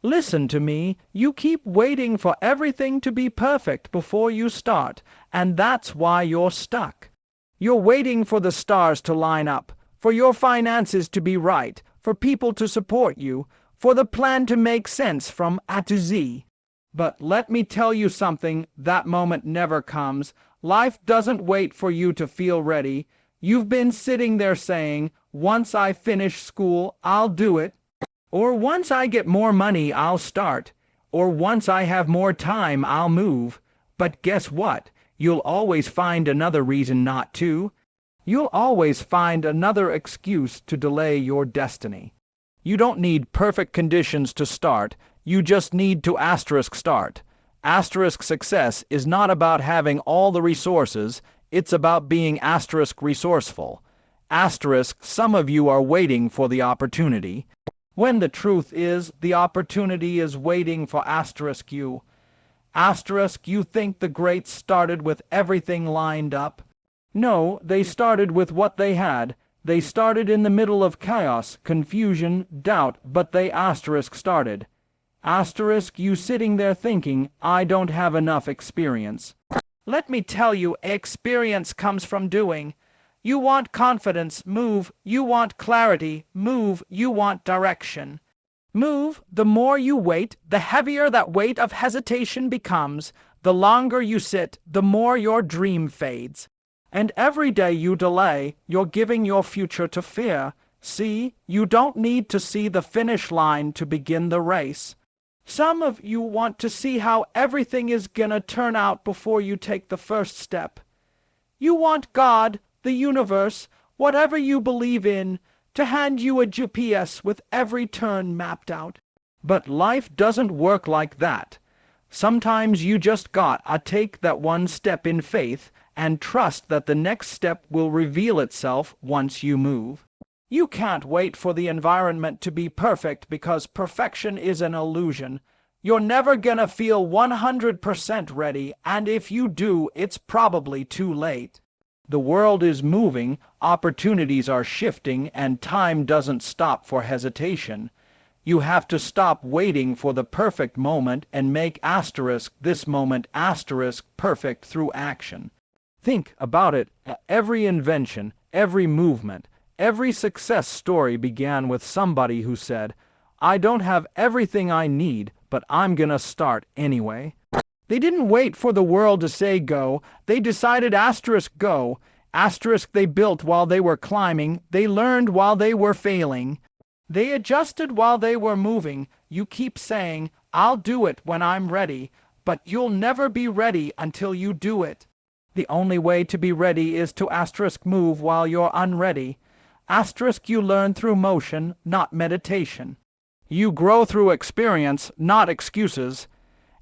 Listen to me, you keep waiting for everything to be perfect before you start, and that's why you're stuck. You're waiting for the stars to line up, for your finances to be right, for people to support you, for the plan to make sense from A to Z. But let me tell you something, that moment never comes. Life doesn't wait for you to feel ready. You've been sitting there saying, once I finish school, I'll do it. Or once I get more money, I'll start. Or once I have more time, I'll move. But guess what? You'll always find another reason not to. You'll always find another excuse to delay your destiny. You don't need perfect conditions to start. You just need to start. Success is not about having all the resources. It's about being resourceful. Some of you are waiting for the opportunity, when the truth is the opportunity is waiting for you. You think the greats started with everything lined up? No, they started with what they had. They started in the middle of chaos, confusion, doubt, but they started. You sitting there thinking, I don't have enough experience. Let me tell you, experience comes from doing. You want confidence, move. You want clarity, move. You want direction. Move. The more you wait, the heavier that weight of hesitation becomes. The longer you sit, the more your dream fades. And every day you delay, you're giving your future to fear. See, you don't need to see the finish line to begin the race. Some of you want to see how everything is gonna turn out before you take the first step. You want God, the universe, whatever you believe in, to hand you a GPS with every turn mapped out. But life doesn't work like that. Sometimes you just gotta take that one step in faith and trust that the next step will reveal itself once you move. You can't wait for the environment to be perfect because perfection is an illusion. You're never gonna feel 100% ready, and if you do, it's probably too late. The world is moving, opportunities are shifting, and time doesn't stop for hesitation. You have to stop waiting for the perfect moment and make this moment perfect through action. Think about it. Every invention, every movement, every success story began with somebody who said, I don't have everything I need, but I'm gonna start anyway. They didn't wait for the world to say go. They decided go. They built while they were climbing. They learned while they were failing. They adjusted while they were moving. You keep saying, I'll do it when I'm ready, but you'll never be ready until you do it. The only way to be ready is to move while you're unready. You learn through motion, not meditation. You grow through experience, not excuses.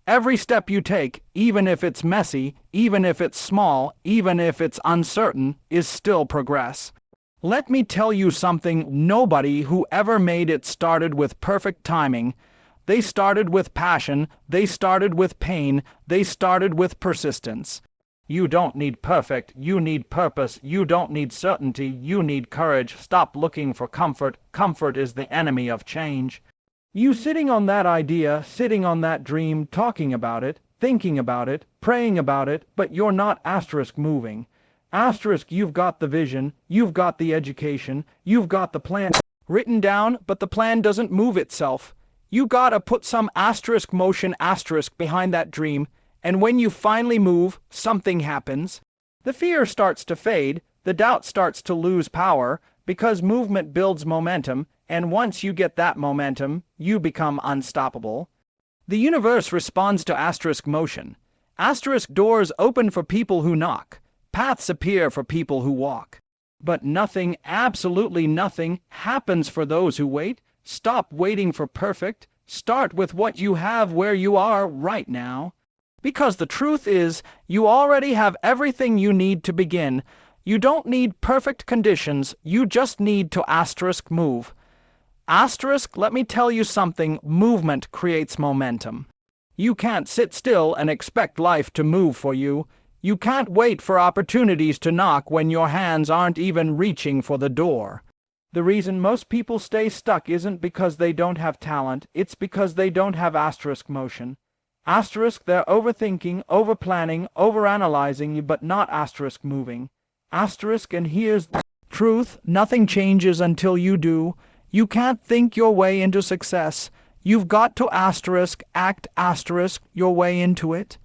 Every step you take, even if it's messy, even if it's small, even if it's uncertain, is still progress. Let me tell you something, nobody who ever made it started with perfect timing. They started with passion, they started with pain, they started with persistence. You don't need perfect, you need purpose. You don't need certainty, you need courage. Stop looking for comfort. Comfort is the enemy of change. You sitting on that idea, sitting on that dream, talking about it, thinking about it, praying about it, but you're not moving. You've got the vision, you've got the education, you've got the plan written down, but the plan doesn't move itself. You gotta put some motion behind that dream, and when you finally move, something happens. The fear starts to fade, the doubt starts to lose power, because movement builds momentum, and once you get that momentum, you become unstoppable. The universe responds to motion. Doors open for people who knock. Paths appear for people who walk. But nothing, absolutely nothing, happens for those who wait. Stop waiting for perfect. Start with what you have where you are right now. Because the truth is, you already have everything you need to begin. You don't need perfect conditions, you just need to move. Let me tell you something, movement creates momentum. You can't sit still and expect life to move for you. You can't wait for opportunities to knock when your hands aren't even reaching for the door. The reason most people stay stuck isn't because they don't have talent, it's because they don't have asterisk motion. Asterisk, they're overthinking, overplanning, overanalyzing, but not asterisk moving. Asterisk, and here's the truth, nothing changes until you do. You can't think your way into success. You've got to asterisk, act asterisk your way into it.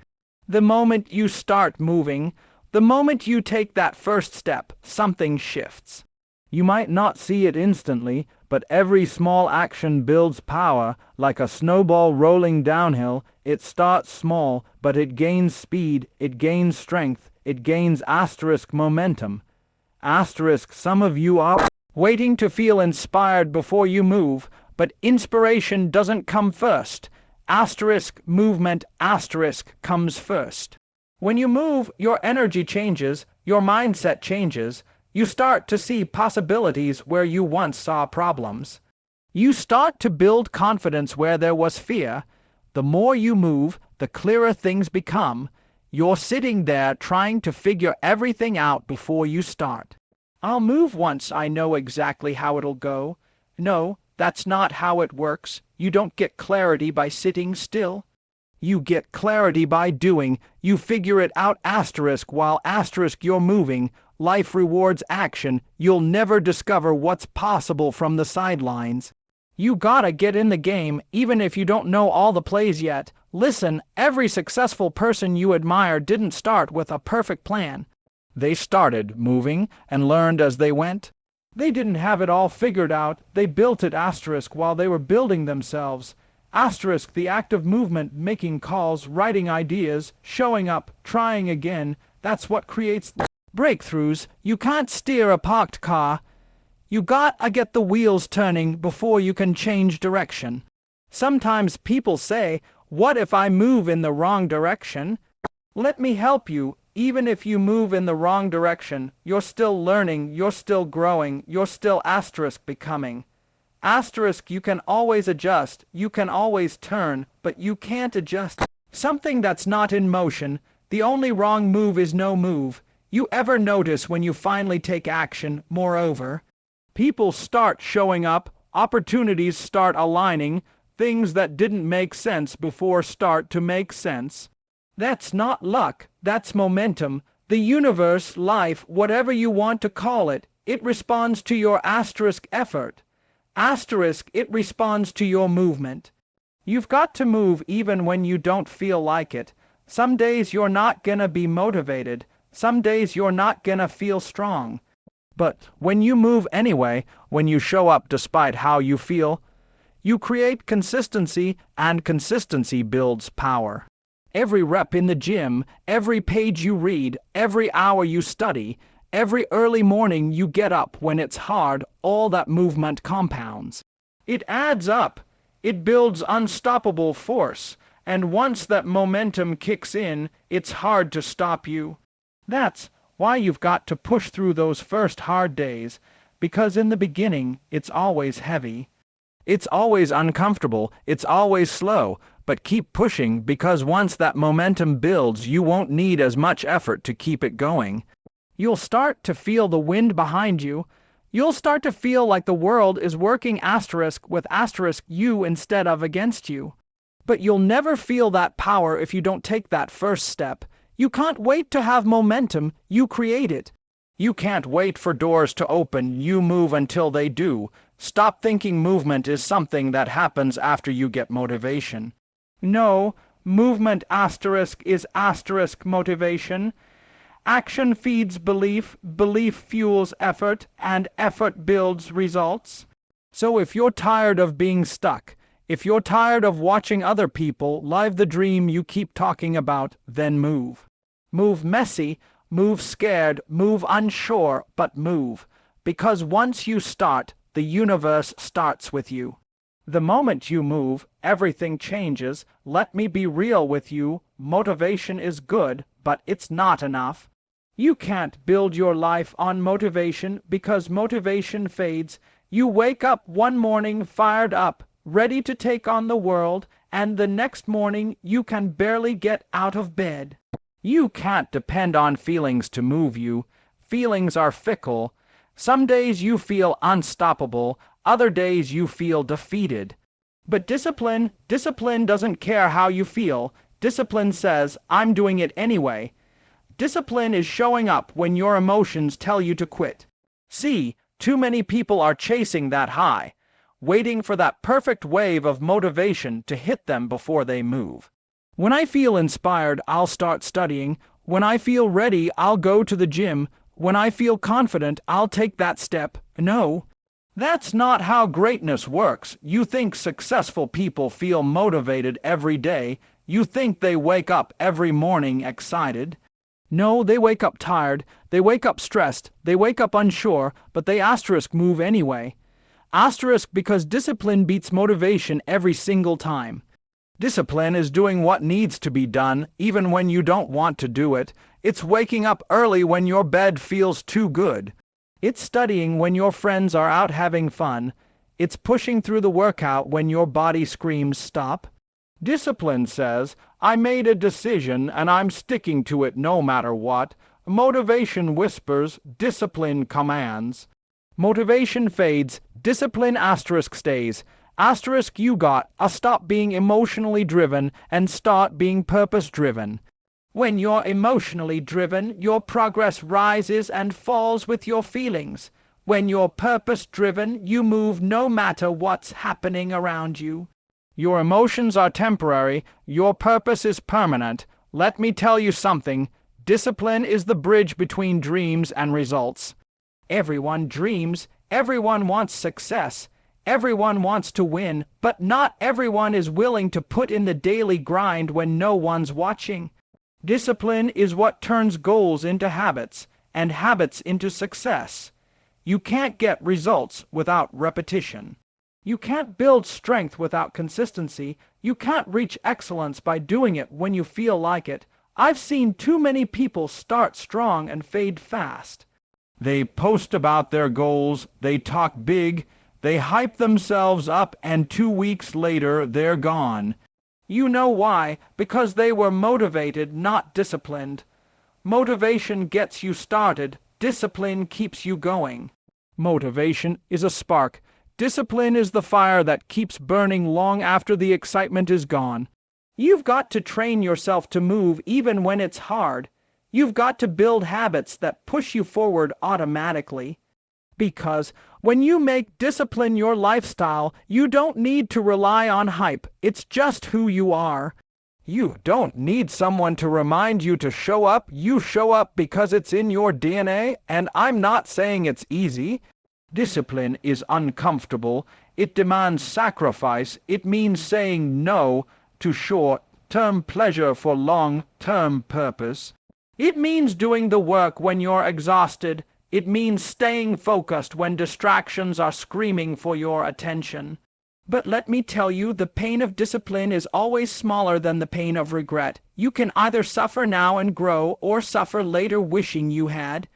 The moment you start moving, the moment you take that first step, something shifts. You might not see it instantly, but every small action builds power. Like a snowball rolling downhill, it starts small, but it gains speed, it gains strength, it gains asterisk momentum. Asterisk, some of you are waiting to feel inspired before you move, but inspiration doesn't come first. Asterisk, movement, asterisk, comes first. When you move, your energy changes, your mindset changes. You start to see possibilities where you once saw problems. You start to build confidence where there was fear. The more you move, the clearer things become. You're sitting there trying to figure everything out before you start. I'll move once I know exactly how it'll go. No, that's not how it works. You don't get clarity by sitting still. You get clarity by doing. You figure it out asterisk while asterisk you're moving. Life rewards action. You'll never discover what's possible from the sidelines. You gotta get in the game, even if you don't know all the plays yet. Listen, every successful person you admire didn't start with a perfect plan. They started moving and learned as they went. They didn't have it all figured out. They built it asterisk while they were building themselves. Asterisk, the act of movement, making calls, writing ideas, showing up, trying again. That's what creates breakthroughs. You can't steer a parked car. You gotta get the wheels turning before you can change direction. Sometimes people say, what if I move in the wrong direction? Let me help you. Even if you move in the wrong direction, you're still learning, you're still growing, you're still asterisk becoming. Asterisk, you can always adjust, you can always turn, but you can't adjust something that's not in motion. The only wrong move is no move. You ever notice when you finally take action, moreover? People start showing up, opportunities start aligning, things that didn't make sense before start to make sense. That's not luck, that's momentum. The universe, life, whatever you want to call it, it responds to your asterisk effort. Asterisk, it responds to your movement. You've got to move even when you don't feel like it. Some days you're not gonna be motivated. Some days you're not gonna feel strong. But when you move anyway, when you show up despite how you feel, you create consistency, and consistency builds power. Every rep in the gym, every page you read, every hour you study, every early morning you get up when it's hard, all that movement compounds. It adds up. It builds unstoppable force. And once that momentum kicks in, it's hard to stop you. That's why you've got to push through those first hard days, because in the beginning, it's always heavy. It's always uncomfortable, it's always slow, but keep pushing because once that momentum builds, you won't need as much effort to keep it going. You'll start to feel the wind behind you. You'll start to feel like the world is working asterisk with asterisk you instead of against you. But you'll never feel that power if you don't take that first step. You can't wait to have momentum, you create it. You can't wait for doors to open, you move until they do. Stop thinking movement is something that happens after you get motivation. No, movement asterisk is asterisk motivation. Action feeds belief, belief fuels effort, and effort builds results. So if you're tired of being stuck, if you're tired of watching other people live the dream you keep talking about, then move. Move messy, move scared, move unsure, but move. Because once you start, the universe starts with you. The moment you move, everything changes. Let me be real with you. Motivation is good, but it's not enough. You can't build your life on motivation because motivation fades. You wake up one morning fired up, ready to take on the world, and the next morning you can barely get out of bed. You can't depend on feelings to move you. Feelings are fickle. Some days you feel unstoppable, other days you feel defeated. But discipline doesn't care how you feel. Discipline says, I'm doing it anyway. Discipline is showing up when your emotions tell you to quit. See, too many people are chasing that high, waiting for that perfect wave of motivation to hit them before they move. When I feel inspired, I'll start studying. When I feel ready, I'll go to the gym. When I feel confident, I'll take that step. No, that's not how greatness works. You think successful people feel motivated every day. You think they wake up every morning excited. No, they wake up tired, they wake up stressed, they wake up unsure, but they move anyway. Because discipline beats motivation every single time. Discipline is doing what needs to be done, even when you don't want to do it. It's waking up early when your bed feels too good. It's studying when your friends are out having fun. It's pushing through the workout when your body screams stop. Discipline says, I made a decision and I'm sticking to it no matter what. Motivation whispers, discipline commands. Motivation fades, discipline stays. You got to stop being emotionally driven and start being purpose-driven. When you're emotionally driven, your progress rises and falls with your feelings. When you're purpose-driven, you move no matter what's happening around you. Your emotions are temporary, your purpose is permanent. Let me tell you something, discipline is the bridge between dreams and results. Everyone dreams, everyone wants success, everyone wants to win, but not everyone is willing to put in the daily grind when no one's watching. Discipline is what turns goals into habits, and habits into success. You can't get results without repetition. You can't build strength without consistency. You can't reach excellence by doing it when you feel like it. I've seen too many people start strong and fade fast. They post about their goals, they talk big, they hype themselves up, and 2 weeks later they're gone. You know why? Because they were motivated, not disciplined. Motivation gets you started, discipline keeps you going. Motivation is a spark. Discipline is the fire that keeps burning long after the excitement is gone. You've got to train yourself to move even when it's hard. You've got to build habits that push you forward automatically. Because when you make discipline your lifestyle, you don't need to rely on hype. It's just who you are. You don't need someone to remind you to show up. You show up because it's in your DNA, and I'm not saying it's easy. Discipline is uncomfortable. It demands sacrifice. It means saying no to short-term pleasure for long-term purpose. It means doing the work when you're exhausted. It means staying focused when distractions are screaming for your attention. But let me tell you, the pain of discipline is always smaller than the pain of regret. You can either suffer now and grow, or suffer later wishing you had.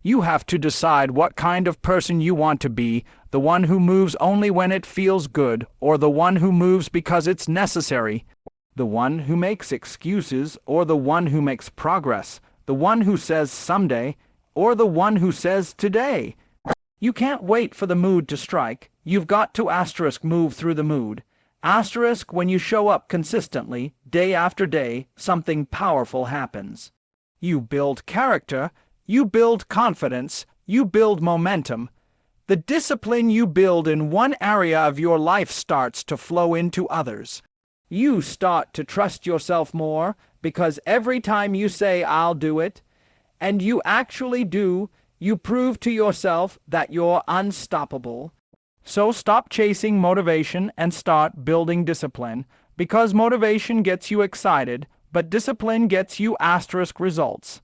You have to decide what kind of person you want to be, the one who moves only when it feels good, or the one who moves because it's necessary, the one who makes excuses, or the one who makes progress, the one who says someday, or the one who says today. You can't wait for the mood to strike. You've got to move through the mood. When you show up consistently, day after day, something powerful happens. You build character, you build confidence, you build momentum. The discipline you build in one area of your life starts to flow into others. You start to trust yourself more, because every time you say, I'll do it, and you actually do, you prove to yourself that you're unstoppable. So stop chasing motivation and start building discipline, because motivation gets you excited, but discipline gets you results.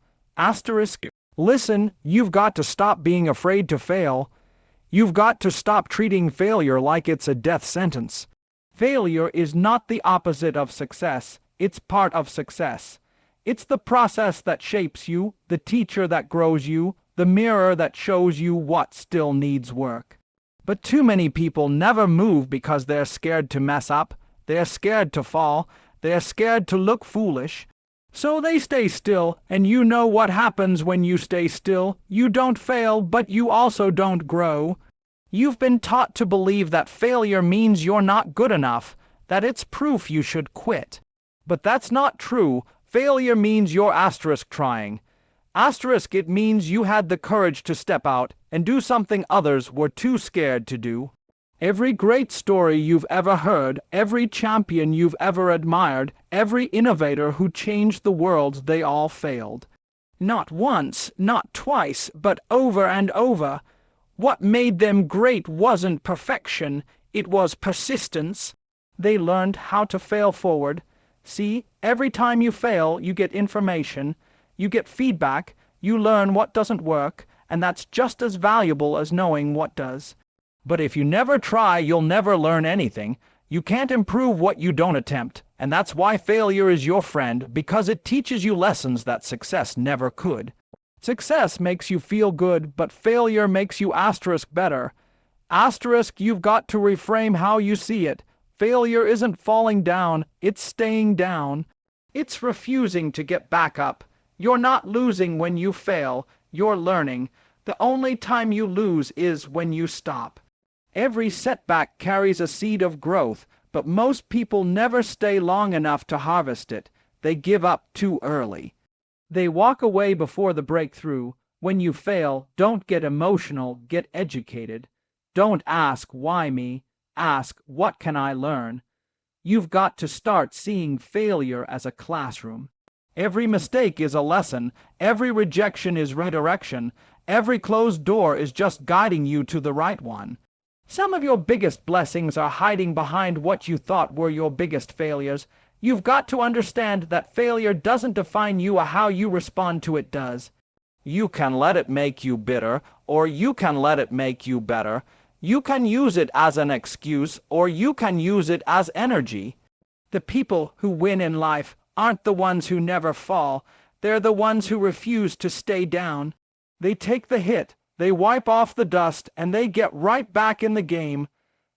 Listen, you've got to stop being afraid to fail. You've got to stop treating failure like it's a death sentence. Failure is not the opposite of success, it's part of success. It's the process that shapes you, the teacher that grows you, the mirror that shows you what still needs work. But too many people never move because they're scared to mess up, they're scared to fall, they're scared to look foolish. So they stay still, and you know what happens when you stay still. You don't fail, but you also don't grow. You've been taught to believe that failure means you're not good enough, that it's proof you should quit. But that's not true. Failure means you're trying. It means you had the courage to step out and do something others were too scared to do. Every great story you've ever heard, every champion you've ever admired, every innovator who changed the world, they all failed. Not once, not twice, but over and over. What made them great wasn't perfection, it was persistence. They learned how to fail forward. See, every time you fail, you get information, you get feedback, you learn what doesn't work, and that's just as valuable as knowing what does. But if you never try, you'll never learn anything. You can't improve what you don't attempt, and that's why failure is your friend, because it teaches you lessons that success never could. Success makes you feel good, but failure makes you better. You've got to reframe how you see it. Failure isn't falling down, it's staying down. It's refusing to get back up. You're not losing when you fail, you're learning. The only time you lose is when you stop. Every setback carries a seed of growth, but most people never stay long enough to harvest it. They give up too early. They walk away before the breakthrough. When you fail, don't get emotional, get educated. Don't ask, why me? Ask, what can I learn? You've got to start seeing failure as a classroom. Every mistake is a lesson. Every rejection is redirection. Every closed door is just guiding you to the right one. Some of your biggest blessings are hiding behind what you thought were your biggest failures. You've got to understand that failure doesn't define you, or how you respond to it does. You can let it make you bitter, or you can let it make you better. You can use it as an excuse, or you can use it as energy. The people who win in life aren't the ones who never fall. They're the ones who refuse to stay down. They take the hit, they wipe off the dust, and they get right back in the game.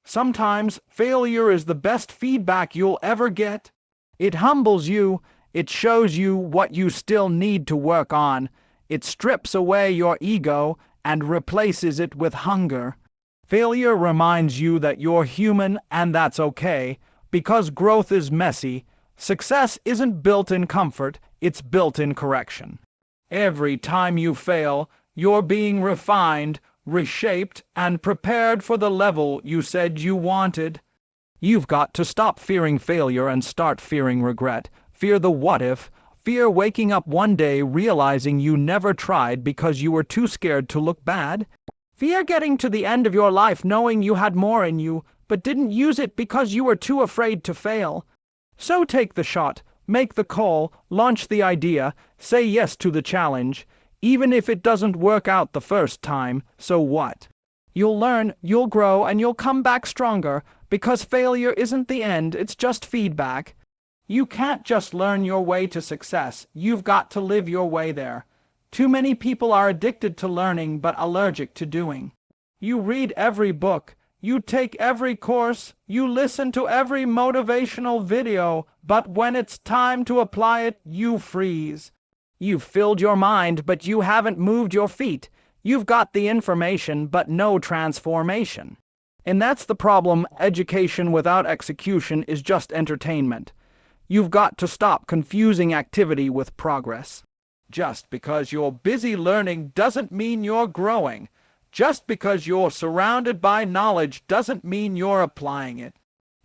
Sometimes failure is the best feedback you'll ever get. It humbles you. It shows you what you still need to work on. It strips away your ego and replaces it with hunger. Failure reminds you that you're human, and that's okay, because growth is messy. Success isn't built in comfort, it's built in correction. Every time you fail, you're being refined, reshaped, and prepared for the level you said you wanted. You've got to stop fearing failure and start fearing regret. Fear the what if. Fear waking up one day realizing you never tried because you were too scared to look bad. Fear getting to the end of your life knowing you had more in you, but didn't use it because you were too afraid to fail. So take the shot, make the call, launch the idea, say yes to the challenge. Even if it doesn't work out the first time, so what? You'll learn, you'll grow, and you'll come back stronger, because failure isn't the end, it's just feedback. You can't just learn your way to success, you've got to live your way there. Too many people are addicted to learning but allergic to doing. You read every book, you take every course, you listen to every motivational video, but when it's time to apply it, you freeze. You've filled your mind, but you haven't moved your feet. You've got the information, but no transformation. And that's the problem. Education without execution is just entertainment. You've got to stop confusing activity with progress. Just because you're busy learning doesn't mean you're growing. Just because you're surrounded by knowledge doesn't mean you're applying it.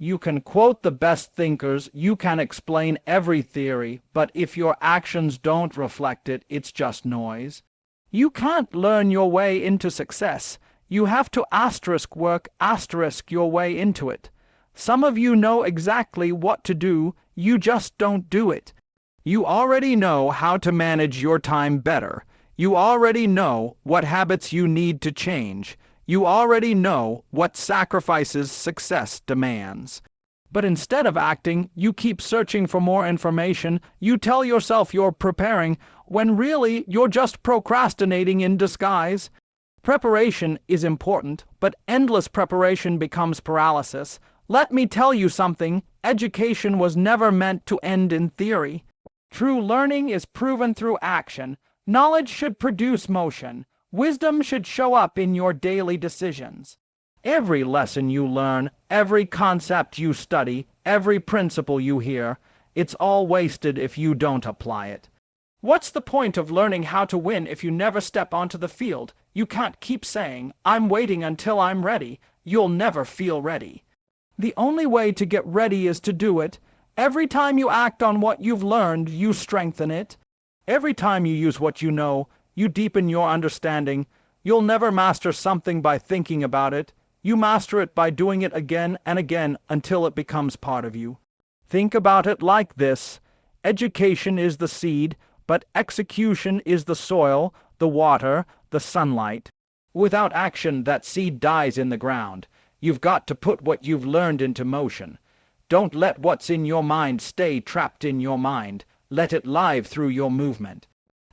You can quote the best thinkers, you can explain every theory, but if your actions don't reflect it, it's just noise. You can't learn your way into success. You have to work your way into it. Some of you know exactly what to do, you just don't do it. You already know how to manage your time better. You already know what habits you need to change. You already know what sacrifices success demands. But instead of acting, you keep searching for more information. You tell yourself you're preparing, when really you're just procrastinating in disguise. Preparation is important, but endless preparation becomes paralysis. Let me tell you something, education was never meant to end in theory. True learning is proven through action. Knowledge should produce motion. Wisdom should show up in your daily decisions. Every lesson you learn, every concept you study, every principle you hear, it's all wasted if you don't apply it. What's the point of learning how to win if you never step onto the field? You can't keep saying, "I'm waiting until I'm ready." You'll never feel ready. The only way to get ready is to do it. Every time you act on what you've learned, you strengthen it. Every time you use what you know, you deepen your understanding. You'll never master something by thinking about it. You master it by doing it again and again until it becomes part of you. Think about it like this. Education is the seed, but execution is the soil, the water, the sunlight. Without action, that seed dies in the ground. You've got to put what you've learned into motion. Don't let what's in your mind stay trapped in your mind. Let it live through your movement.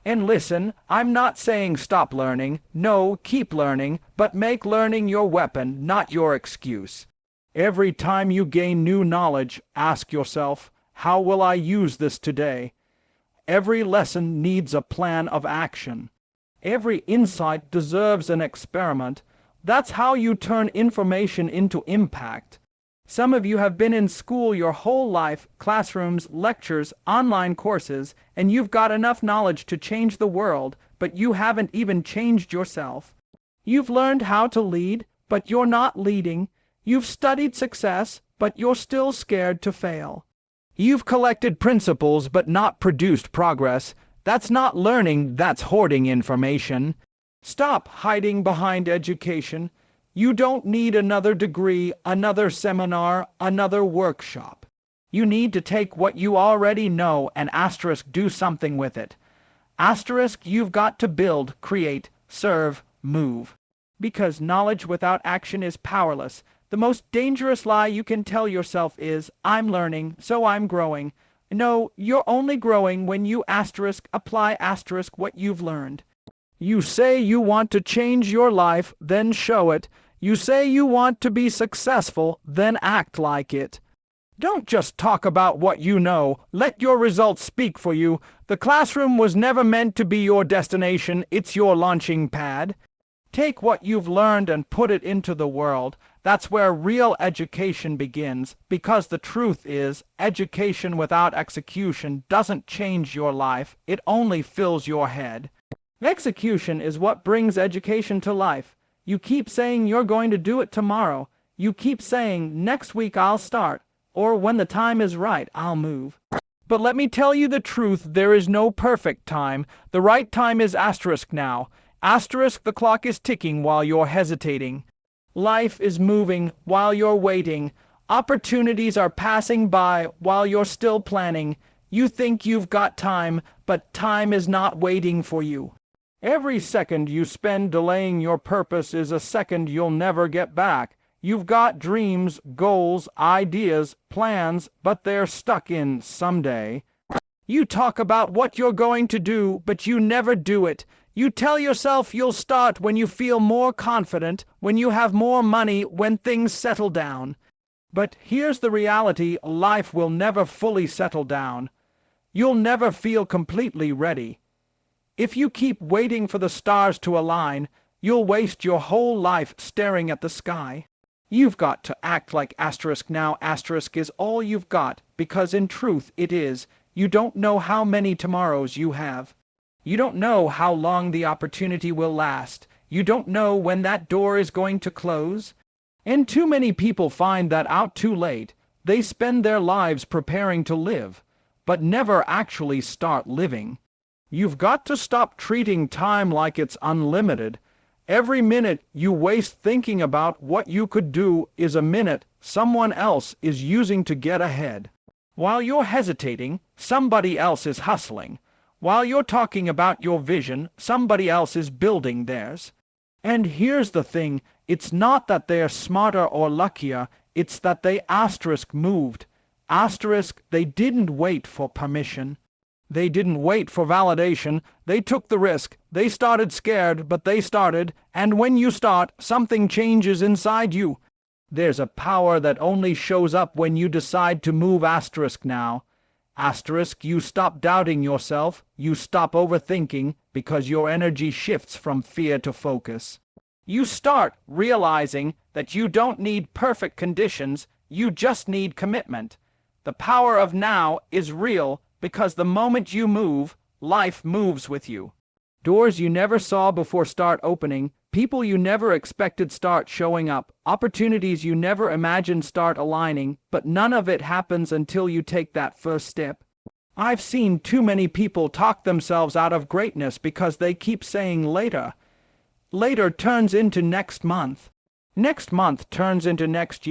And listen, I'm not saying stop learning. No, keep learning, but make learning your weapon, not your excuse. Every time you gain new knowledge, ask yourself, how will I use this today? Every lesson needs a plan of action. Every insight deserves an experiment. That's how you turn information into impact. Some of you have been in school your whole life, classrooms, lectures, online courses, and you've got enough knowledge to change the world, but you haven't even changed yourself. You've learned how to lead, but you're not leading. You've studied success, but you're still scared to fail. You've collected principles but not produced progress. That's not learning, that's hoarding information. Stop hiding behind education. You don't need another degree, another seminar, another workshop. You need to take what you already know and do something with it. You've got to build, create, serve, move. Because knowledge without action is powerless. The most dangerous lie you can tell yourself is, I'm learning, so I'm growing. No, you're only growing when you apply what you've learned. You say you want to change your life, then show it. You say you want to be successful, then act like it. Don't just talk about what you know. Let your results speak for you. The classroom was never meant to be your destination. It's your launching pad. Take what you've learned and put it into the world. That's where real education begins, because the truth is, education without execution doesn't change your life. It only fills your head. Execution is what brings education to life. You keep saying you're going to do it tomorrow. You keep saying, next week I'll start, or when the time is right, I'll move. But let me tell you the truth, there is no perfect time. The right time is now. The clock is ticking while you're hesitating. Life is moving while you're waiting. Opportunities are passing by while you're still planning. You think you've got time, but time is not waiting for you. Every second you spend delaying your purpose is a second you'll never get back. You've got dreams, goals, ideas, plans, but they're stuck in someday. You talk about what you're going to do, but you never do it. You tell yourself you'll start when you feel more confident, when you have more money, when things settle down. But here's the reality, life will never fully settle down. You'll never feel completely ready. If you keep waiting for the stars to align, you'll waste your whole life staring at the sky. You've got to act like now is all you've got, because in truth it is. You don't know how many tomorrows you have. You don't know how long the opportunity will last. You don't know when that door is going to close. And too many people find that out too late. They spend their lives preparing to live, but never actually start living. You've got to stop treating time like it's unlimited. Every minute you waste thinking about what you could do is a minute someone else is using to get ahead. While you're hesitating, somebody else is hustling. While you're talking about your vision, somebody else is building theirs. And here's the thing, it's not that they're smarter or luckier, it's that they moved. They didn't wait for permission. They didn't wait for validation. They took the risk. They started scared, but they started. And when you start, something changes inside you. There's a power that only shows up when you decide to move now. Asterisk, you stop doubting yourself, you stop overthinking because your energy shifts from fear to focus. You start realizing that you don't need perfect conditions, you just need commitment. The power of now is real because the moment you move, life moves with you. Doors you never saw before start opening, people you never expected start showing up, opportunities you never imagined start aligning, but none of it happens until you take that first step. I've seen too many people talk themselves out of greatness because they keep saying later. Later turns into next month. Next month turns into next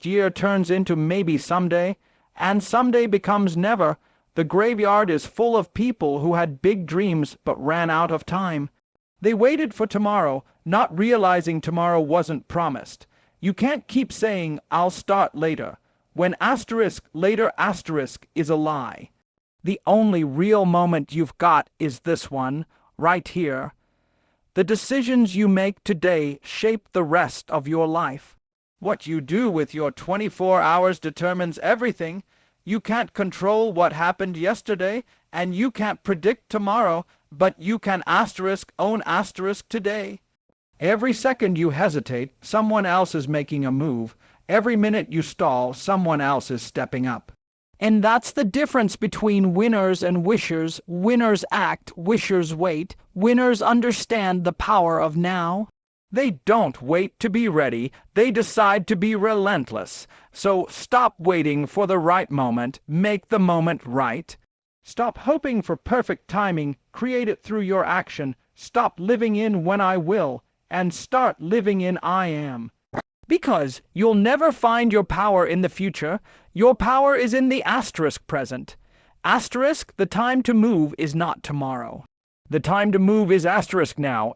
year turns into maybe someday, and someday becomes never. The graveyard is full of people who had big dreams but ran out of time. They waited for tomorrow, not realizing tomorrow wasn't promised. You can't keep saying, I'll start later, when later is a lie. The only real moment you've got is this one, right here. The decisions you make today shape the rest of your life. What you do with your 24 hours determines everything. You can't control what happened yesterday, and you can't predict tomorrow, but you can own today. Every second you hesitate, someone else is making a move. Every minute you stall, someone else is stepping up. And that's the difference between winners and wishers. Winners act, wishers wait. Winners understand the power of now. They don't wait to be ready, they decide to be relentless. So stop waiting for the right moment, make the moment right. Stop hoping for perfect timing, create it through your action. Stop living in when I will, and start living in I am. Because you'll never find your power in the future, your power is in the present. The time to move is not tomorrow. The time to move is now,